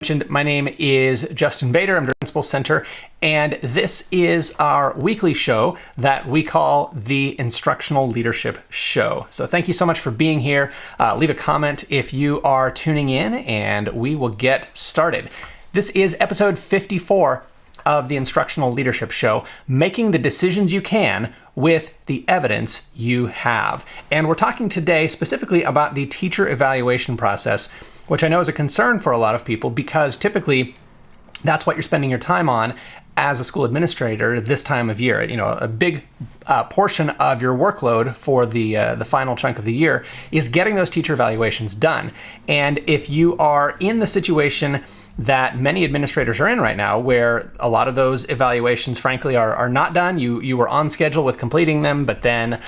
My name is Justin Bader. I'm the Principal Center, and this is our weekly show that we call the Instructional Leadership Show. So thank you so much for being here. Leave a comment if you are tuning in, and we will get started. This is episode 54 of the Instructional Leadership Show, making the decisions you can with the evidence you have. And we're talking today specifically about the teacher evaluation process, which I know is a concern for a lot of people because typically that's what you're spending your time on as a school administrator this time of year. You know, a big portion of your workload for the final chunk of the year is getting those teacher evaluations done. And if you are in the situation that many administrators are in right now, where a lot of those evaluations, frankly, are not done. You were on schedule with completing them, but then,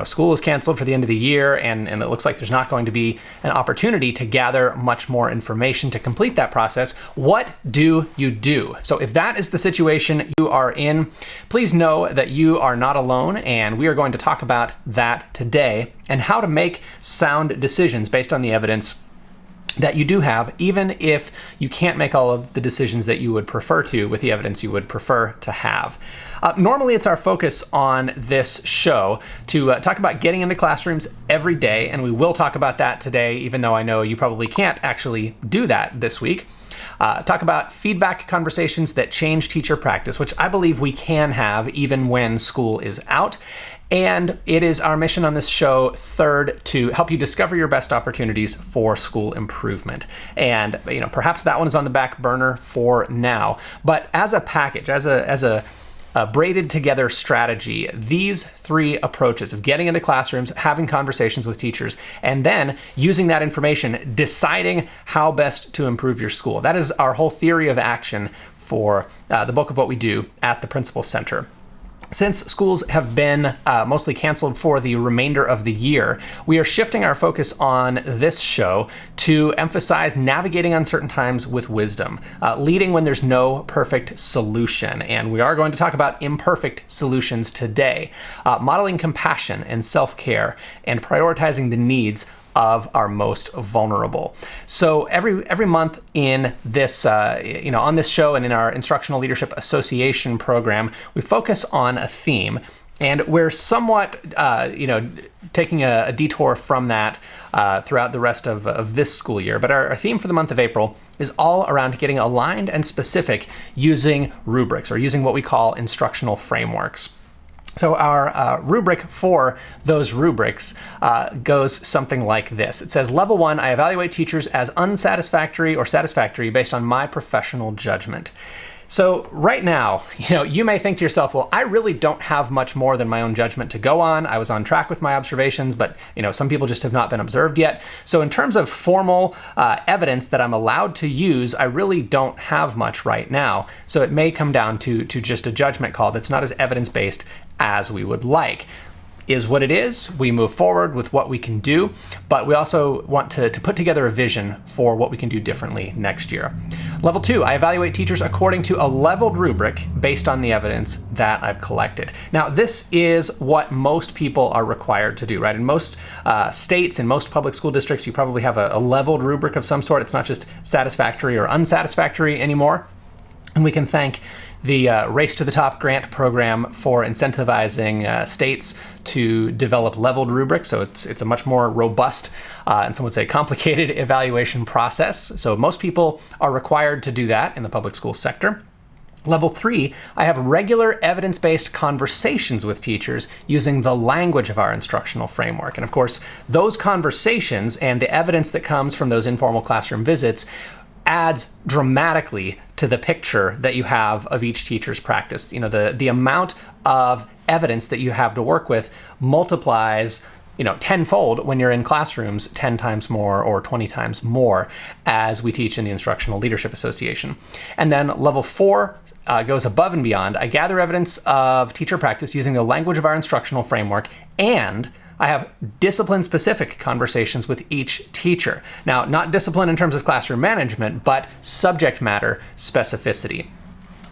school is canceled for the end of the year, and it looks like there's not going to be an opportunity to gather much more information to complete that process. What do you do? So if that is the situation you are in, please know that you are not alone, and we are going to talk about that today and how to make sound decisions based on the evidence that you do have, even if you can't make all of the decisions that you would prefer to with the evidence you would prefer to have. Normally, it's our focus on this show to talk about getting into classrooms every day, and we will talk about that today, even though I know you probably can't actually do that this week. Talk about feedback conversations that change teacher practice, which I believe we can have even when school is out. And it is our mission on this show, third, to help you discover your best opportunities for school improvement. And perhaps that one is on the back burner for now. But as a package, as a braided together strategy, these three approaches of getting into classrooms, having conversations with teachers, and then using that information, deciding how best to improve your school. That is our whole theory of action for the bulk of what we do at the Principal Center. Since schools have been mostly canceled for the remainder of the year, we are shifting our focus on this show to emphasize navigating uncertain times with wisdom, leading when there's no perfect solution. And we are going to talk about imperfect solutions today, modeling compassion and self-care, and prioritizing the needs of our most vulnerable. So every month in this, on this show and in our Instructional Leadership Association program, we focus on a theme, and we're somewhat, taking a detour from that throughout the rest of this school year. But our theme for the month of April is all around getting aligned and specific using rubrics, or using what we call instructional frameworks. So our rubric for those rubrics goes something like this. It says, Level 1, I evaluate teachers as unsatisfactory or satisfactory based on my professional judgment. So right now, you may think to yourself, well, I really don't have much more than my own judgment to go on. I was on track with my observations, but some people just have not been observed yet. So in terms of formal evidence that I'm allowed to use, I really don't have much right now. So it may come down to just a judgment call that's not as evidence-based as we would like. Is what it is. We move forward with what we can do, but we also want to put together a vision for what we can do differently next year. Level 2, I evaluate teachers according to a leveled rubric based on the evidence that I've collected. Now, this is what most people are required to do, right? In most states, in most public school districts, you probably have a leveled rubric of some sort. It's not just satisfactory or unsatisfactory anymore. And we can thank the Race to the Top grant program for incentivizing states to develop leveled rubrics. So it's a much more robust and some would say complicated evaluation process. So most people are required to do that in the public school sector. Level 3, I have regular evidence-based conversations with teachers using the language of our instructional framework. And of course, those conversations and the evidence that comes from those informal classroom visits adds dramatically to the picture that you have of each teacher's practice. The amount of evidence that you have to work with multiplies tenfold when you're in classrooms, 10 times more or 20 times more, as we teach in the Instructional Leadership Association. And then level 4 goes above and beyond. I gather evidence of teacher practice using the language of our instructional framework, and I have discipline-specific conversations with each teacher. Now, not discipline in terms of classroom management, but subject matter specificity.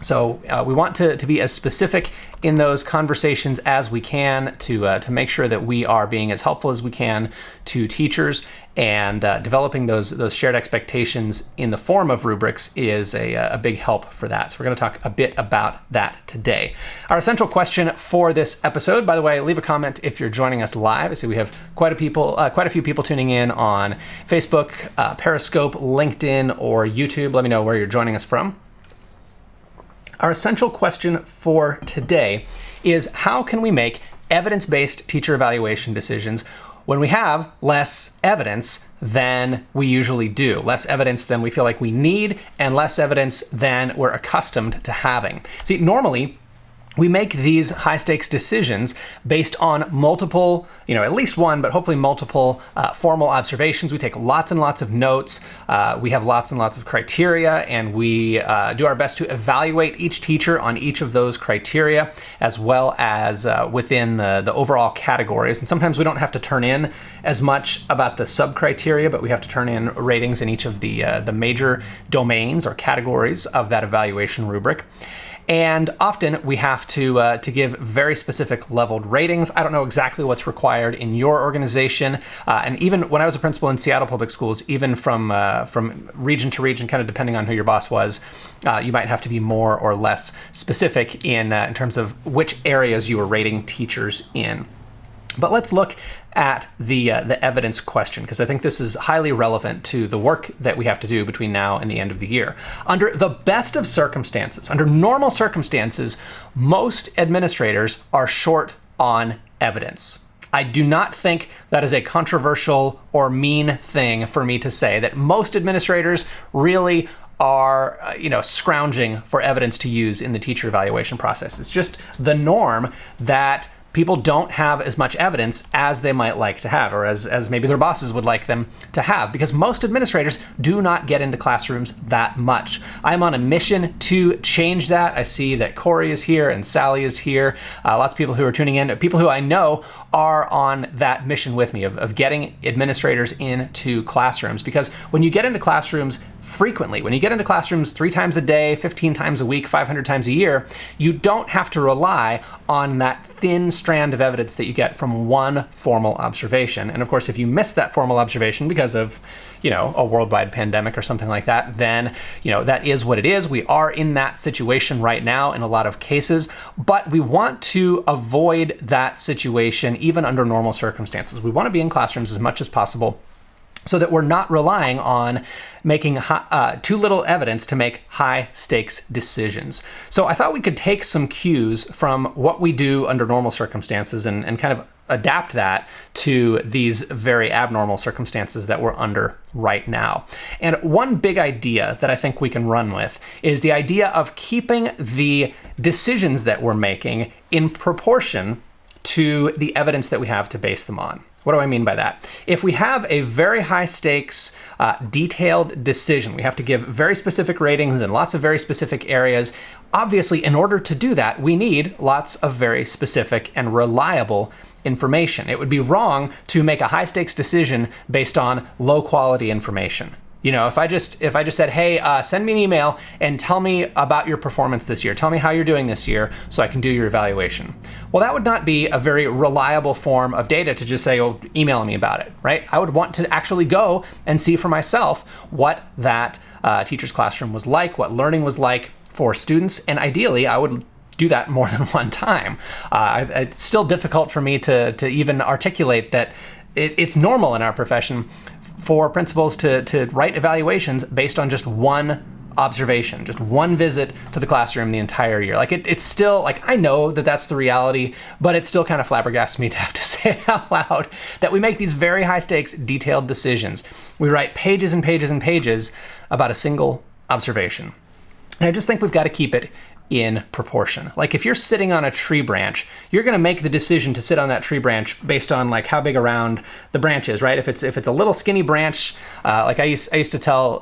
So we want to be as specific in those conversations as we can to make sure that we are being as helpful as we can to teachers, and developing those shared expectations in the form of rubrics is a big help for that. So we're going to talk a bit about that today. Our essential question for this episode, by the way, leave a comment if you're joining us live. I see we have quite a few people tuning in on Facebook, Periscope, LinkedIn, or YouTube. Let me know where you're joining us from. Our essential question for today is, how can we make evidence-based teacher evaluation decisions when we have less evidence than we usually do, less evidence than we feel like we need, and less evidence than we're accustomed to having? See, normally, we make these high-stakes decisions based on multiple, at least one, but hopefully multiple formal observations. We take lots and lots of notes. We have lots and lots of criteria, and we do our best to evaluate each teacher on each of those criteria, as well as within the overall categories. And sometimes we don't have to turn in as much about the sub-criteria, but we have to turn in ratings in each of the major domains or categories of that evaluation rubric. And often we have to give very specific leveled ratings. I don't know exactly what's required in your organization. And even when I was a principal in Seattle Public Schools, even from region to region, kind of depending on who your boss was, you might have to be more or less specific in terms of which areas you are rating teachers in. But let's look at the evidence question, because I think this is highly relevant to the work that we have to do between now and the end of the year. Under the best of circumstances, under normal circumstances, most administrators are short on evidence. I do not think that is a controversial or mean thing for me to say, that most administrators really are, scrounging for evidence to use in the teacher evaluation process. It's just the norm that people don't have as much evidence as they might like to have, or as maybe their bosses would like them to have, because most administrators do not get into classrooms that much. I'm on a mission to change that. I see that Corey is here and Sally is here. Lots of people who are tuning in, people who I know are on that mission with me of getting administrators into classrooms, because when you get into classrooms frequently, when you get into classrooms 3 times a day, 15 times a week, 500 times a year, you don't have to rely on that thin strand of evidence that you get from one formal observation. And of course, if you miss that formal observation because of, a worldwide pandemic or something like that, then, that is what it is. We are in that situation right now in a lot of cases, but we want to avoid that situation even under normal circumstances. We want to be in classrooms as much as possible, so that we're not relying on making too little evidence to make high-stakes decisions. So I thought we could take some cues from what we do under normal circumstances and kind of adapt that to these very abnormal circumstances that we're under right now. And one big idea that I think we can run with is the idea of keeping the decisions that we're making in proportion to the evidence that we have to base them on. What do I mean by that? If we have a very high stakes, detailed decision, we have to give very specific ratings in lots of very specific areas. Obviously, in order to do that, we need lots of very specific and reliable information. It would be wrong to make a high stakes decision based on low quality information. If I just said, hey, send me an email and tell me about your performance this year. Tell me how you're doing this year so I can do your evaluation. Well, that would not be a very reliable form of data to just say, oh, email me about it, right? I would want to actually go and see for myself what that teacher's classroom was like, what learning was like for students. And ideally, I would do that more than one time. It's still difficult for me to even articulate that it's normal in our profession for principals to write evaluations based on just one observation, just one visit to the classroom the entire year. It's still, I know that that's the reality, but it still kind of flabbergasts me to have to say it out loud that we make these very high stakes, detailed decisions. We write pages and pages and pages about a single observation. And I just think we've got to keep it in proportion. If you're sitting on a tree branch, you're going to make the decision to sit on that tree branch based on how big around the branch is, right? If it's a little skinny branch, I used to tell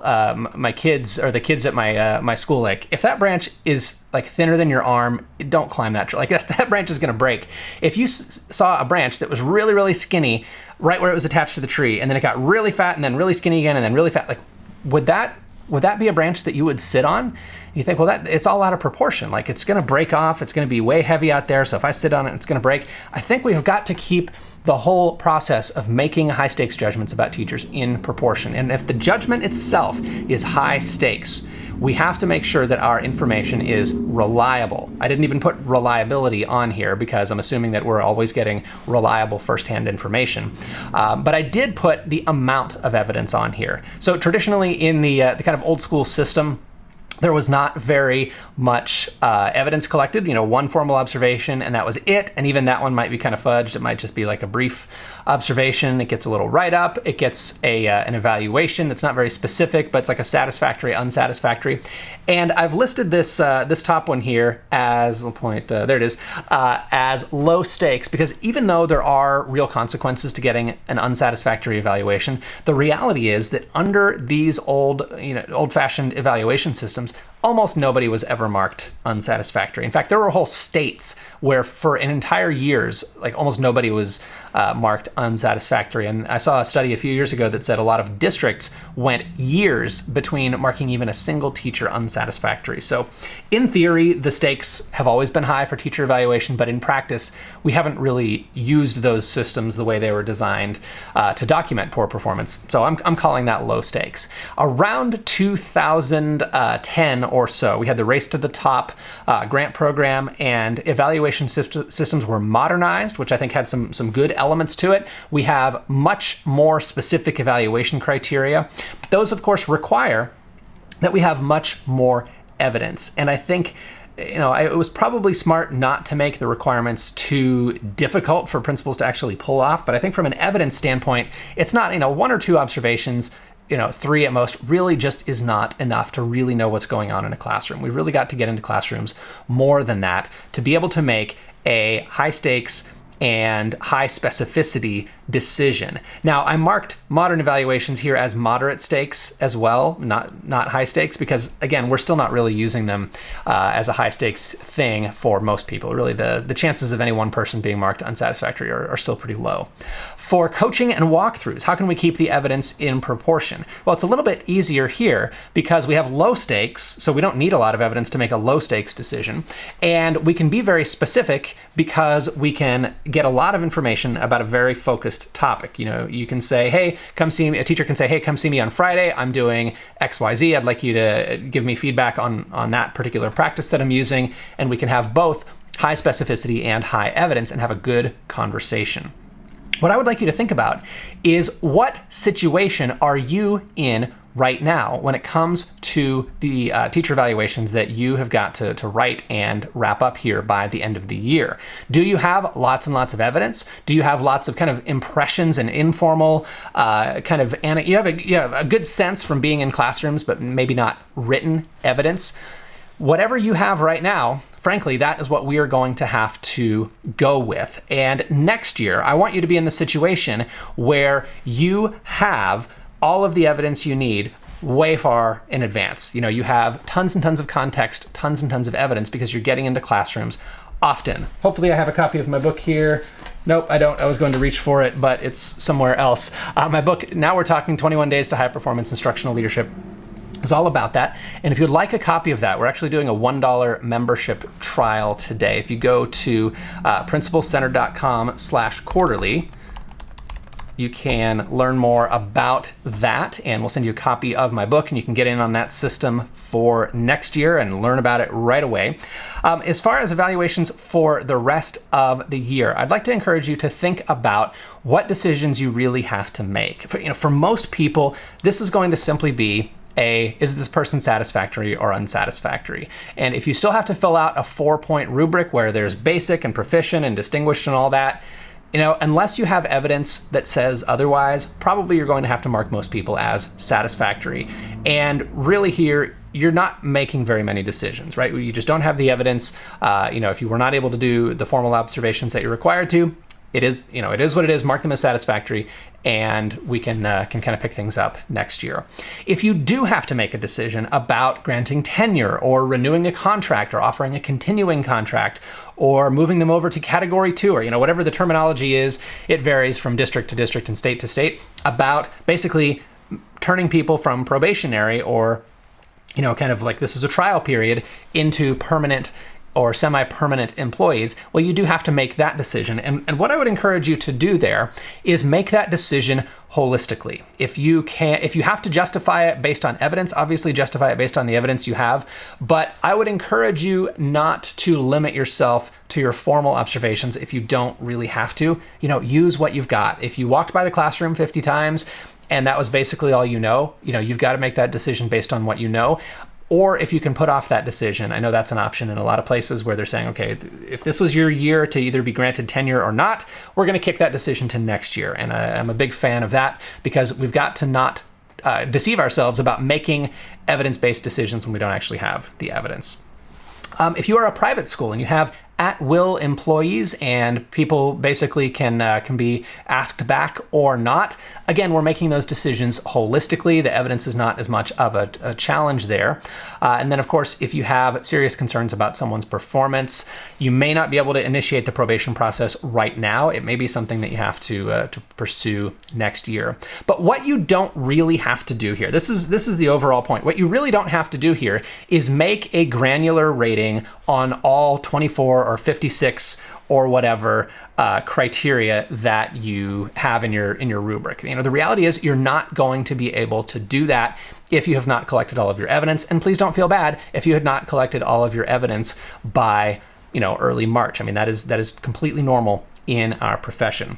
my kids, or the kids at my school, if that branch is thinner than your arm, don't climb that tree. That branch is going to break. If you saw a branch that was really, really skinny right where it was attached to the tree, and then it got really fat and then really skinny again and then really fat, would that would that be a branch that you would sit on? And you think, well, it's all out of proportion. Like, it's going to break off. It's going to be way heavy out there. So if I sit on it, it's going to break. I think we've got to keep the whole process of making high stakes judgments about teachers in proportion. And if the judgment itself is high stakes, we have to make sure that our information is reliable. I didn't even put reliability on here because I'm assuming that we're always getting reliable firsthand information. But I did put the amount of evidence on here. So traditionally in the kind of old school system, there was not very much evidence collected, one formal observation, and that was it. And even that one might be kind of fudged. It might just be like a brief observation. It gets a little write-up. It gets an evaluation that's not very specific, but it's like a satisfactory, unsatisfactory. And I've listed this this top one here as, there it is, as low stakes, because even though there are real consequences to getting an unsatisfactory evaluation, the reality is that under these old-fashioned evaluation systems, almost nobody was ever marked unsatisfactory. In fact, there were whole states where for an entire years, like almost nobody was marked unsatisfactory. And I saw a study a few years ago that said a lot of districts went years between marking even a single teacher unsatisfactory. So in theory, the stakes have always been high for teacher evaluation, but in practice, we haven't really used those systems the way they were designed to document poor performance. So I'm calling that low stakes. Around 2010 or so, we had the Race to the Top grant program, and evaluation systems were modernized, which I think had some good elements to it. We have much more specific evaluation criteria, but those of course require that we have much more evidence. And I think it was probably smart not to make the requirements too difficult for principals to actually pull off, but I think from an evidence standpoint, it's not, one or two observations, 3 at most, really just is not enough to really know what's going on in a classroom. We really got to get into classrooms more than that to be able to make a high stakes and high specificity decision. Now, I marked modern evaluations here as moderate stakes as well, not high stakes, because again, we're still not really using them as a high stakes thing for most people. Really, the chances of any one person being marked unsatisfactory are still pretty low. For coaching and walkthroughs, how can we keep the evidence in proportion? Well, it's a little bit easier here because we have low stakes, so we don't need a lot of evidence to make a low stakes decision. And we can be very specific because we can get a lot of information about a very focused topic. You can say, hey, come see me. A teacher can say, hey, come see me on Friday. I'm doing XYZ. I'd like you to give me feedback on that particular practice that I'm using. And we can have both high specificity and high evidence and have a good conversation. What I would like you to think about is, what situation are you in right now when it comes to the teacher evaluations that you have got to write and wrap up here by the end of the year? Do you have lots and lots of evidence? Do you have lots of kind of impressions and informal you have a good sense from being in classrooms, but maybe not written evidence? Whatever you have right now, frankly, that is what we are going to have to go with. And next year, I want you to be in the situation where you have all of the evidence you need way far in advance. You have tons and tons of context, tons and tons of evidence, because you're getting into classrooms often. Hopefully I have a copy of my book here. Nope, I don't. I was going to reach for it, but it's somewhere else. My book, Now We're Talking 21 Days to High Performance Instructional Leadership, is all about that. And if you'd like a copy of that, we're actually doing a $1 membership trial today. If you go to principalcenter.com/quarterly, you can learn more about that, and we'll send you a copy of my book, and you can get in on that system for next year and learn about it right away. As far as evaluations for the rest of the year, I'd like to encourage you to think about what decisions you really have to make. For most people, this is going to simply be is this person satisfactory or unsatisfactory? And if you still have to fill out a 4-point rubric where there's basic and proficient and distinguished and all that, unless you have evidence that says otherwise, probably you're going to have to mark most people as satisfactory. And really here, you're not making very many decisions, right? You just don't have the evidence. If you were not able to do the formal observations that you're required to, it is what it is. Mark them as satisfactory, and we can kind of pick things up next year. If you do have to make a decision about granting tenure or renewing a contract or offering a continuing contract or moving them over to category 2, or whatever the terminology is, it varies from district to district and state to state, about basically turning people from probationary or kind of like this is a trial period into permanent or semi-permanent employees, well, you do have to make that decision. And what I would encourage you to do there is make that decision holistically. If you have to justify it based on evidence, obviously justify it based on the evidence you have. But I would encourage you not to limit yourself to your formal observations if you don't really have to. Use what you've got. If you walked by the classroom 50 times and that was basically all you've got to make that decision based on what you know. Or if you can put off that decision, I know that's an option in a lot of places where they're saying, okay, if this was your year to either be granted tenure or not, we're going to kick that decision to next year. And I'm a big fan of that because we've got to not deceive ourselves about making evidence-based decisions when we don't actually have the evidence. If you are a private school and you have at-will employees and people basically can be asked back or not, again, we're making those decisions holistically. The evidence is not as much of a challenge there. And then, of course, if you have serious concerns about someone's performance, you may not be able to initiate the probation process right now. It may be something that you have to pursue next year. But what you don't really have to do here, this is the overall point. What you really don't have to do here is make a granular rating on all 24 or 56 or whatever criteria that you have in your rubric. The reality is you're not going to be able to do that if you have not collected all of your evidence. And please don't feel bad if you had not collected all of your evidence by early March. I mean, that is completely normal in our profession.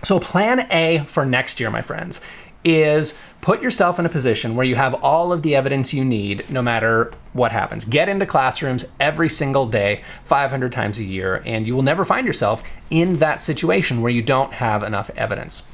So plan A for next year, my friends, is put yourself in a position where you have all of the evidence you need no matter what happens. Get into classrooms every single day, 500 times a year, and you will never find yourself in that situation where you don't have enough evidence.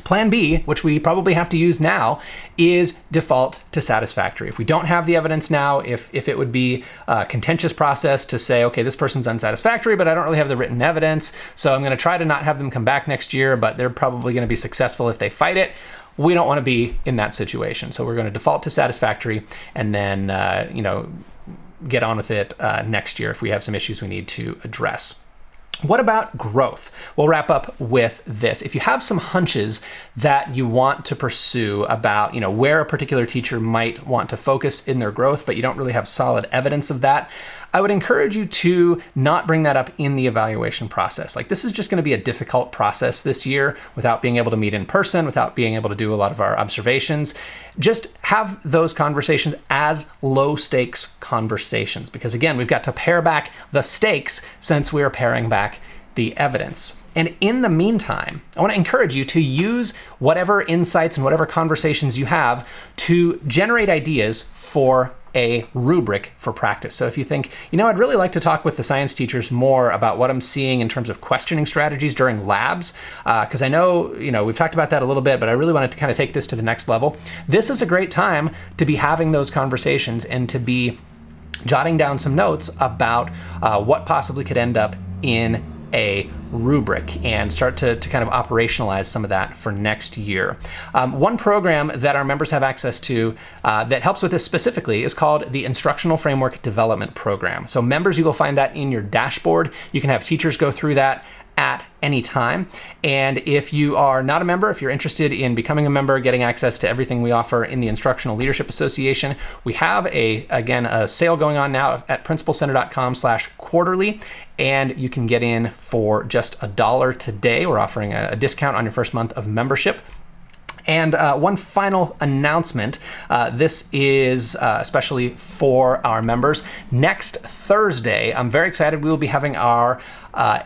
Plan B, which we probably have to use now, is default to satisfactory. If we don't have the evidence now, if it would be a contentious process to say, okay, this person's unsatisfactory, but I don't really have the written evidence, so I'm going to try to not have them come back next year, but they're probably going to be successful if they fight it. We don't want to be in that situation. So we're going to default to satisfactory and then, get on with it next year if we have some issues we need to address. What about growth? We'll wrap up with this. If you have some hunches that you want to pursue about, where a particular teacher might want to focus in their growth, but you don't really have solid evidence of that, I would encourage you to not bring that up in the evaluation process. Like, this is just going to be a difficult process this year without being able to meet in person, without being able to do a lot of our observations. Just have those conversations as low stakes conversations, because again, we've got to pare back the stakes since we are paring back the evidence. And in the meantime, I want to encourage you to use whatever insights and whatever conversations you have to generate ideas for a rubric for practice. So if you think, I'd really like to talk with the science teachers more about what I'm seeing in terms of questioning strategies during labs, because I know, we've talked about that a little bit, but I really wanted to kind of take this to the next level. This is a great time to be having those conversations and to be jotting down some notes about what possibly could end up in a rubric and start to kind of operationalize some of that for next year. One program that our members have access to that helps with this specifically is called the Instructional Framework Development Program. So members, you will find that in your dashboard. You can have teachers go through that at any time. And if you are not a member, if you're interested in becoming a member, getting access to everything we offer in the Instructional Leadership Association, we have a sale going on now at principalcenter.com/quarterly. And you can get in for just $1 today. We're offering a discount on your first month of membership. And one final announcement. This is especially for our members. Next Thursday, I'm very excited. We will be having our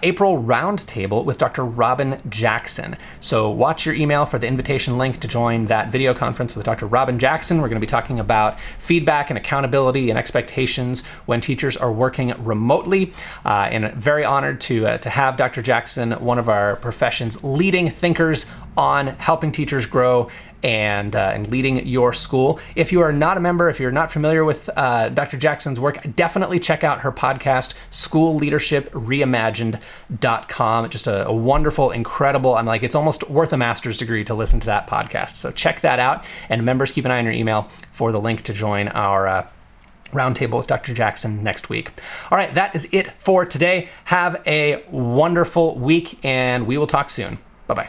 April roundtable with Dr. Robin Jackson. So watch your email for the invitation link to join that video conference with Dr. Robin Jackson. We're going to be talking about feedback and accountability and expectations when teachers are working remotely. And very honored to have Dr. Jackson, one of our profession's leading thinkers on helping teachers grow and leading your school. If you are not a member, if you're not familiar with Dr. Jackson's work, definitely check out her podcast, SchoolLeadershipReimagined.com. Just a wonderful, incredible, it's almost worth a master's degree to listen to that podcast. So check that out. And members, keep an eye on your email for the link to join our roundtable with Dr. Jackson next week. All right, that is it for today. Have a wonderful week, and we will talk soon. Bye-bye.